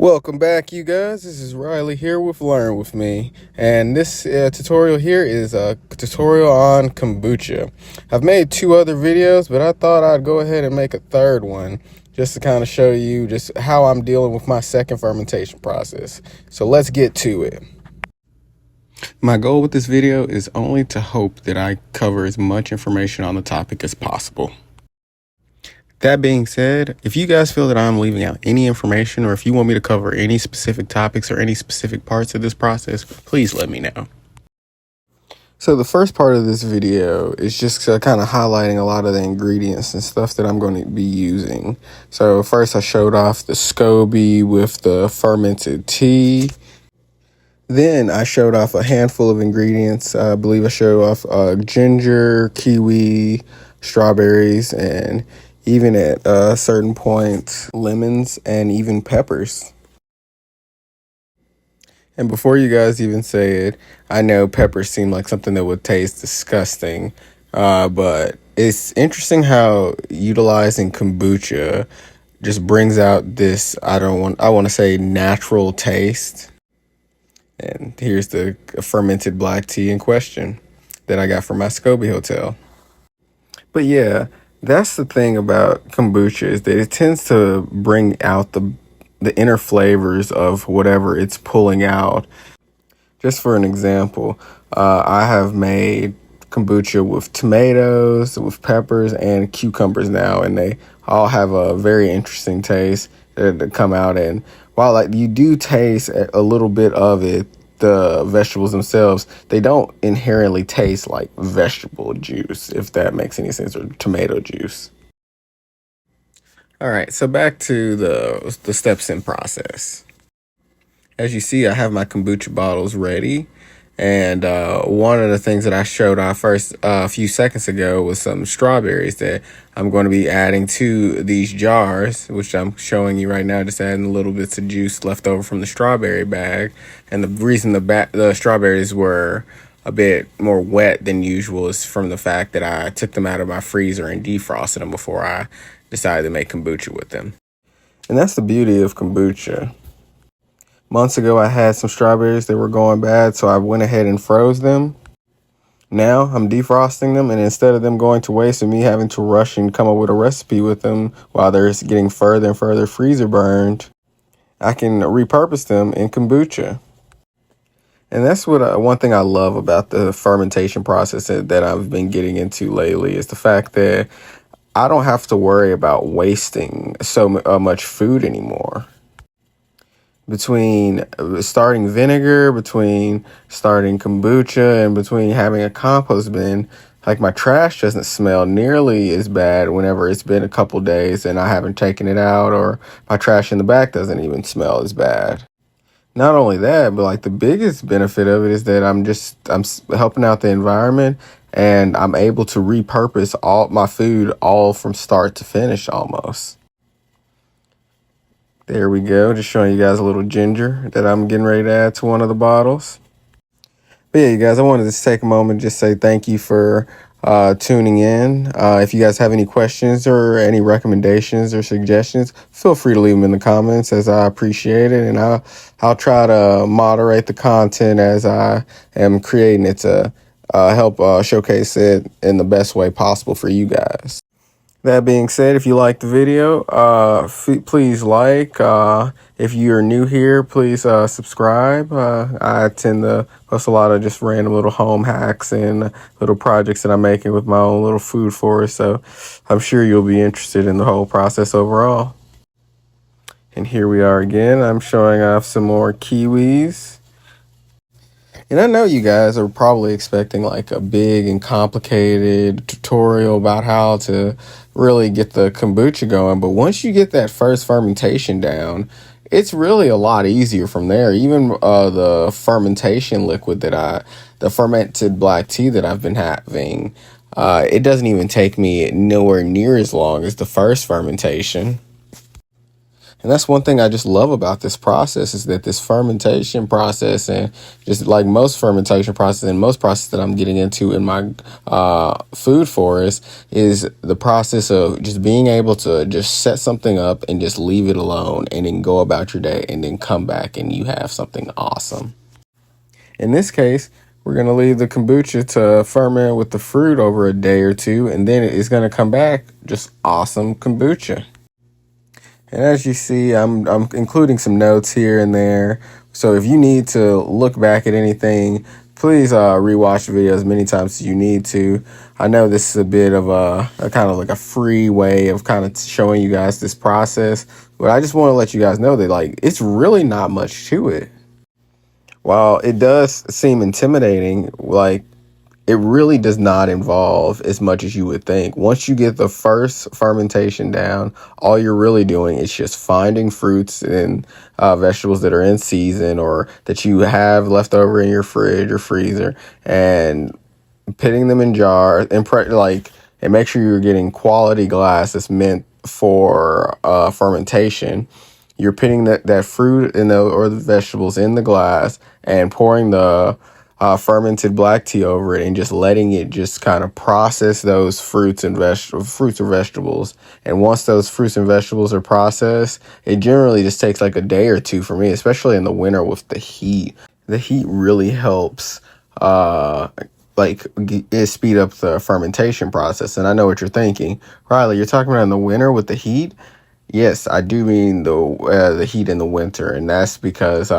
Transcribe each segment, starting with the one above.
Welcome back, you guys. This is Riley here with Learn With Me, and this tutorial here is a tutorial on kombucha. I've made two other videos, but I thought I'd go ahead and make a third one just to kind of show you just how I'm dealing with my second fermentation process. So let's get to it. My goal with this video is only to hope that I cover as much information on the topic as possible. That being said, if you guys feel that I'm leaving out any information, or if you want me to cover any specific topics or any specific parts of this process, please let me know. So the first part of this video is just kind of highlighting a lot of the ingredients and stuff that I'm going to be using. So first I showed off the SCOBY with the fermented tea. Then I showed off a handful of ingredients. I believe I showed off ginger, kiwi, strawberries, and even at certain points, lemons and even peppers. And before you guys even say it, I know peppers seem like something that would taste disgusting, but it's interesting how utilizing kombucha just brings out this, I want to say natural taste. And here's the fermented black tea in question that I got from my SCOBY hotel. But yeah, that's the thing about kombucha, is that it tends to bring out the inner flavors of whatever it's pulling out. Just for an example, I have made kombucha with tomatoes, with peppers, and cucumbers now, and they all have a very interesting taste that come out. And while you do taste a little bit of it, the vegetables themselves, they don't inherently taste like vegetable juice, if that makes any sense, or tomato juice. All right, so back to the steps in process. As you see, I have my kombucha bottles ready. And one of the things that I showed off first a few seconds ago was some strawberries that I'm going to be adding to these jars, which I'm showing you right now, just adding a little bits of juice left over from the strawberry bag. And the reason the strawberries were a bit more wet than usual is from the fact that I took them out of my freezer and defrosted them before I decided to make kombucha with them. And that's the beauty of kombucha. Months ago, I had some strawberries that were going bad, so I went ahead and froze them. Now I'm defrosting them, and instead of them going to waste and me having to rush and come up with a recipe with them while they're getting further and further freezer burned, I can repurpose them in kombucha. And that's what one thing I love about the fermentation process that I've been getting into lately, is the fact that I don't have to worry about wasting so much food anymore. Between starting vinegar, between starting kombucha, and between having a compost bin, like, my trash doesn't smell nearly as bad whenever it's been a couple days and I haven't taken it out, or my trash in the back doesn't even smell as bad. Not only that, but the biggest benefit of it is that I'm helping out the environment, and I'm able to repurpose all my food all from start to finish almost. There we go, just showing you guys a little ginger that I'm getting ready to add to one of the bottles. But yeah, you guys, I wanted to take a moment and just say thank you for tuning in. If you guys have any questions or any recommendations or suggestions, feel free to leave them in the comments, as I appreciate it. And I'll try to moderate the content as I am creating it to help showcase it in the best way possible for you guys. That being said, if you liked the video, please like. If you're new here, please subscribe. I tend to post a lot of just random little home hacks and little projects that I'm making with my own little food forest, so I'm sure you'll be interested in the whole process overall. And here we are again. I'm showing off some more kiwis. And I know you guys are probably expecting a big and complicated tutorial about how to really get the kombucha going. But once you get that first fermentation down, it's really a lot easier from there. Even the fermentation liquid the fermented black tea that I've been having, it doesn't even take me nowhere near as long as the first fermentation. And that's one thing I just love about this process is that this fermentation process, and just like most fermentation process and most process that I'm getting into in my food forest, is the process of just being able to just set something up and just leave it alone and then go about your day and then come back and you have something awesome. In this case, we're going to leave the kombucha to ferment with the fruit over a day or two, and then it's going to come back just awesome kombucha. And as you see, I'm including some notes here and there. So if you need to look back at anything, please rewatch the video as many times as you need to. I know this is a bit of a kind of like a free way of kind of showing you guys this process, but I just want to let you guys know that like it's really not much to it. While it does seem intimidating, like it really does not involve as much as you would think. Once you get the first fermentation down, all you're really doing is just finding fruits and vegetables that are in season or that you have left over in your fridge or freezer, and putting them in jars and and make sure you're getting quality glass that's meant for fermentation. You're putting that fruit or the vegetables in the glass and pouring the fermented black tea over it and just letting it just kind of process those fruits or vegetables. And once those fruits and vegetables are processed, it generally just takes like a day or two for me, especially in the winter with the heat. The heat really helps speed up the fermentation process. And I know what you're thinking, Riley, you're talking about in the winter with the heat. Yes, I do mean the heat in the winter, and that's because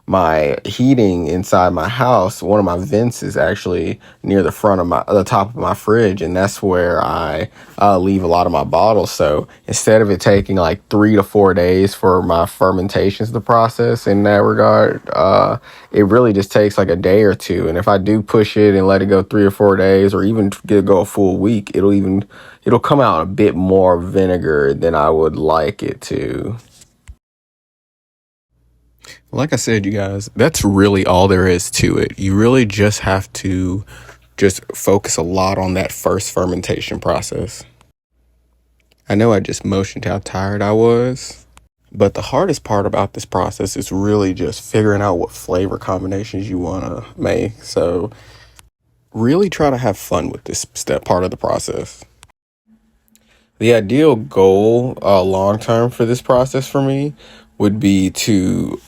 my heating inside my house, one of my vents is actually near the top of my fridge, and that's where I leave a lot of my bottles. So instead of it taking like 3 to 4 days for my fermentations to process in that regard, it really just takes like a day or two. And if I do push it and let it go 3 or 4 days, or even go a full week, it'll come out a bit more vinegar than I would like it to. Like I said, you guys, that's really all there is to it. You really just have to just focus a lot on that first fermentation process. I know I just motioned how tired I was, but the hardest part about this process is really just figuring out what flavor combinations you want to make. So really try to have fun with this part of the process. The ideal goal long term for this process for me would be to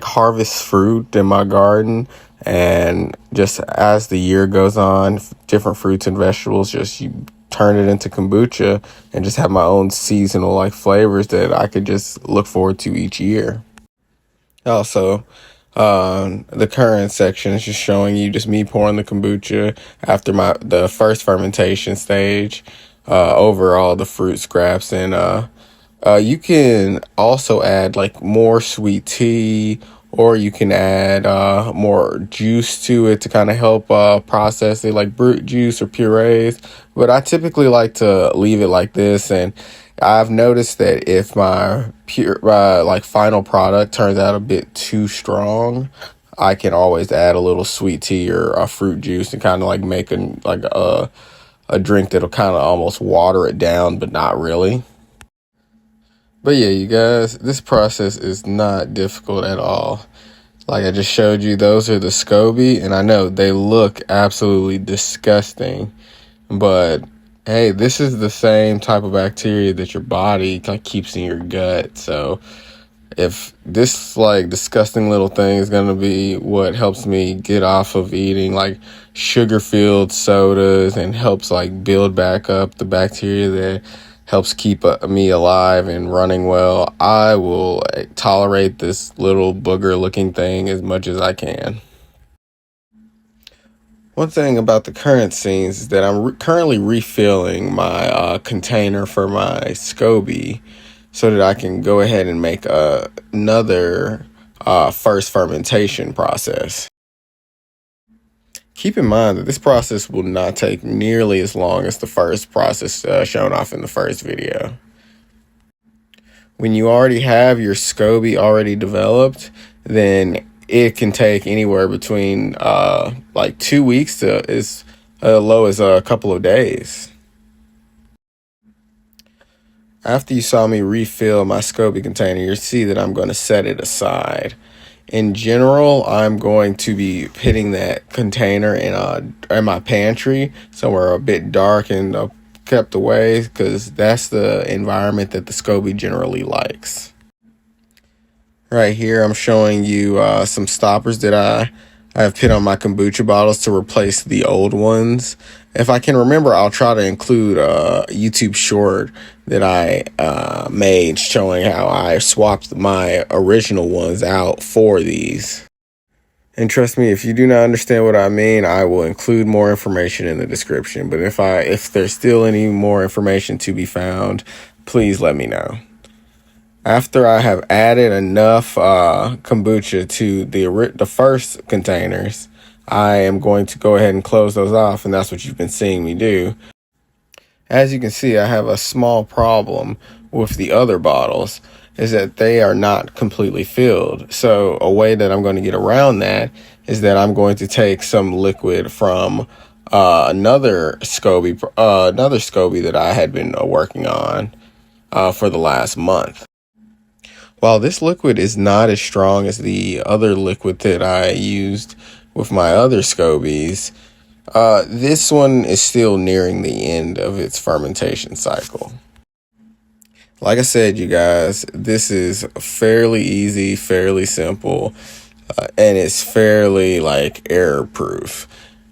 harvest fruit in my garden, and just as the year goes on, different fruits and vegetables, just you turn it into kombucha and just have my own seasonal like flavors that I could just look forward to each year. Also, the current section is just showing you just me pouring the kombucha after the first fermentation stage over all the fruit scraps. And you can also add like more sweet tea, or you can add more juice to it to kind of help process it, like brute juice or purees. But I typically like to leave it like this, and I've noticed that if my final product turns out a bit too strong, I can always add a little sweet tea or a fruit juice and kind of like make a drink that'll kind of almost water it down, but not really. But yeah, you guys, this process is not difficult at all. Like I just showed you, those are the SCOBY, and I know they look absolutely disgusting, but hey, this is the same type of bacteria that your body like keeps in your gut. So if this like disgusting little thing is going to be what helps me get off of eating like sugar-filled sodas and helps like build back up the bacteria that helps keep me alive and running well, I will tolerate this little booger looking thing as much as I can. One thing about the current scenes is that I'm currently refilling my container for my SCOBY so that I can go ahead and make another first fermentation process. Keep in mind that this process will not take nearly as long as the first process shown off in the first video. When you already have your SCOBY already developed, then it can take anywhere between 2 weeks to as low as a couple of days. After you saw me refill my SCOBY container, you'll see that I'm going to set it aside. In general, I'm going to be putting that container in my pantry, somewhere a bit dark and kept away, because that's the environment that the SCOBY generally likes. Right here, I'm showing you some stoppers that I have put on my kombucha bottles to replace the old ones. If I can remember, I'll try to include a YouTube short that I made showing how I swapped my original ones out for these. And trust me, if you do not understand what I mean, I will include more information in the description. But if there's still any more information to be found, please let me know. After I have added enough kombucha to the first containers, I am going to go ahead and close those off, and that's what you've been seeing me do. As you can see, I have a small problem with the other bottles, is that they are not completely filled. So a way that I'm going to get around that is that I'm going to take some liquid from another SCOBY that I had been working on for the last month. While this liquid is not as strong as the other liquid that I used with my other SCOBYs, this one is still nearing the end of its fermentation cycle. Like I said, you guys, this is fairly easy, fairly simple, and it's fairly error proof.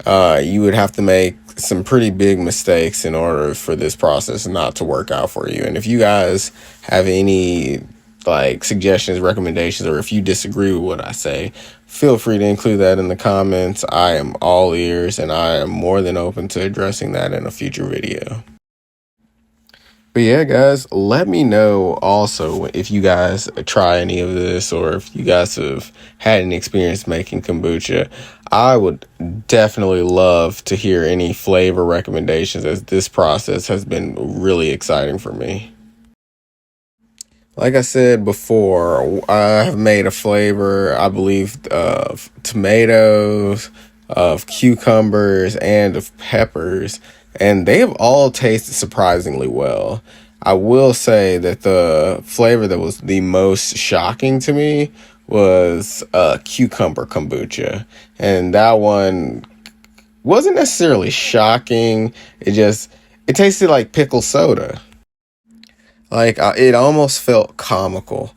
You would have to make some pretty big mistakes in order for this process not to work out for you. And if you guys have any suggestions, recommendations, or if you disagree with what I say, feel free to include that in the comments. I am all ears, and I am more than open to addressing that in a future video. But yeah, guys, let me know also if you guys try any of this, or if you guys have had any experience making kombucha. I would definitely love to hear any flavor recommendations, as this process has been really exciting for me. Like I said before, I have made a flavor, I believe, of tomatoes, of cucumbers, and of peppers, and they have all tasted surprisingly well. I will say that the flavor that was the most shocking to me was cucumber kombucha, and that one wasn't necessarily shocking. It tasted like pickle soda. It almost felt comical.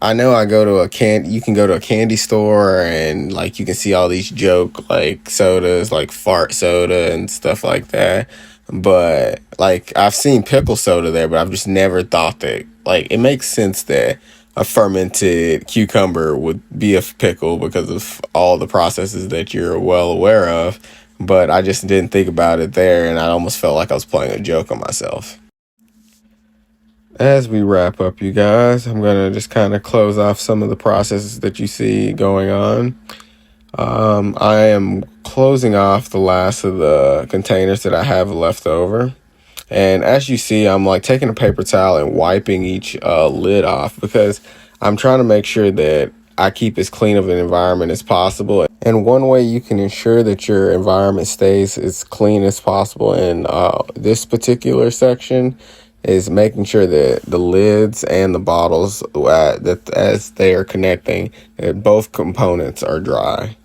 I know you can go to a candy store, and you can see all these joke sodas, like fart soda and stuff like that. But I've seen pickle soda there, but I've just never thought that it makes sense that a fermented cucumber would be a pickle because of all the processes that you're well aware of. But I just didn't think about it there, and I almost felt like I was playing a joke on myself. As we wrap up, you guys, I'm going to just kind of close off some of the processes that you see going on. I am closing off the last of the containers that I have left over. And as you see, I'm taking a paper towel and wiping each lid off, because I'm trying to make sure that I keep as clean of an environment as possible. And one way you can ensure that your environment stays as clean as possible in this particular section is making sure that the lids and the bottles, that as they are connecting, that both components are dry.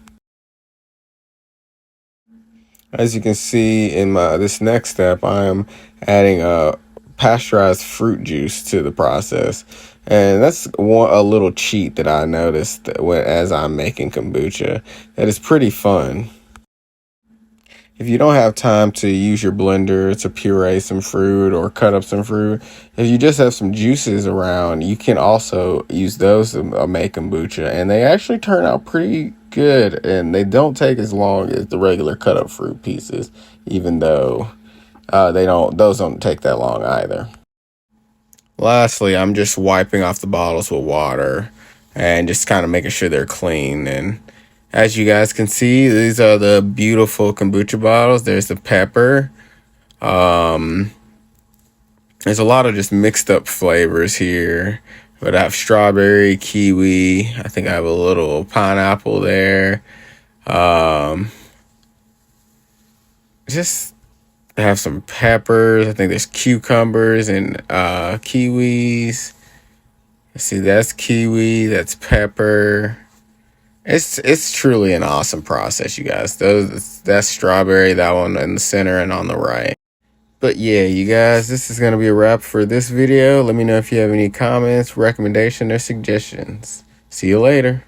As you can see in this next step, I am adding pasteurized fruit juice to the process. And that's a little cheat that I noticed as I'm making kombucha that is pretty fun. If you don't have time to use your blender to puree some fruit or cut up some fruit, if you just have some juices around, you can also use those to make kombucha. And they actually turn out pretty good, and they don't take as long as the regular cut up fruit pieces, even though those don't take that long either. Lastly, I'm just wiping off the bottles with water and just kind of making sure they're clean. And as you guys can see, these are the beautiful kombucha bottles. There's the pepper. There's a lot of just mixed up flavors here. But I have strawberry, kiwi. I think I have a little pineapple there. Just They have some peppers. I think there's cucumbers and kiwis. Let's see, that's kiwi, that's pepper. It's truly an awesome process, you guys. That's strawberry, that one in the center and on the right. But yeah, you guys, this is gonna be a wrap for this video. Let me know if you have any comments, recommendation, or suggestions. See you later.